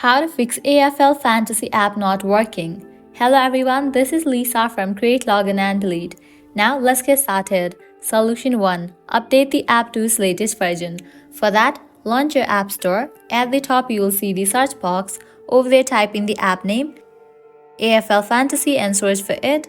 How to fix AFL Fantasy app not working. Hello everyone, this is Lisa from Create, Login and Delete. Now let's get started. Solution 1. Update the app to its latest version. For that, launch your App Store. At the top you will see the search box. Over there type in the app name, AFL Fantasy, and search for it.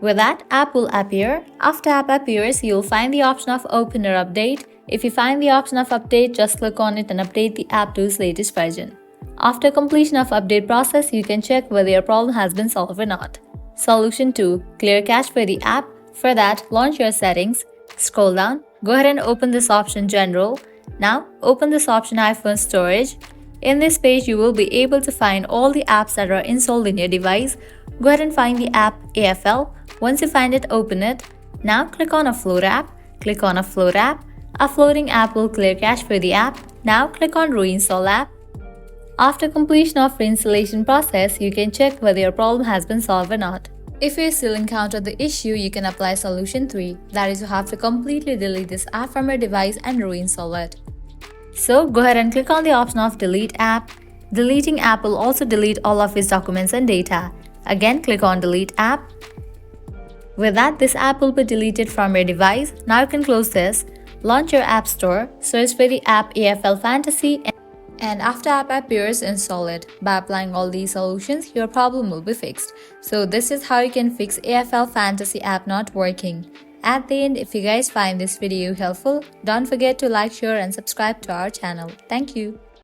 With that, app will appear. After app appears, you will find the option of Open or Update. If you find the option of Update, just click on it and update the app to its latest version. After completion of update process, you can check whether your problem has been solved or not. Solution 2. Clear cache for the app. For that, launch your settings. Scroll down. Go ahead and open this option General. Now, open this option iPhone Storage. In this page, you will be able to find all the apps that are installed in your device. Go ahead and find the app AFL. Once you find it, open it. Now click on Upload app. Click on Upload app. A floating app will clear cache for the app. Now click on Reinstall app. After completion of reinstallation process, you can check whether your problem has been solved or not. If you still encounter the issue, you can apply solution 3. That is, you have to completely delete this app from your device and reinstall it. So go ahead and click on the option of Delete app. Deleting app will also delete all of its documents and data. Again, click on Delete app. With that, this app will be deleted from your device. Now you can close this. Launch your App Store. Search for the app AFL Fantasy, and after app appears, install it. By applying all these solutions, your problem will be fixed. So this is how you can fix AFL Fantasy app not working. At the end, if you guys find this video helpful, don't forget to like, share and subscribe to our channel. Thank you.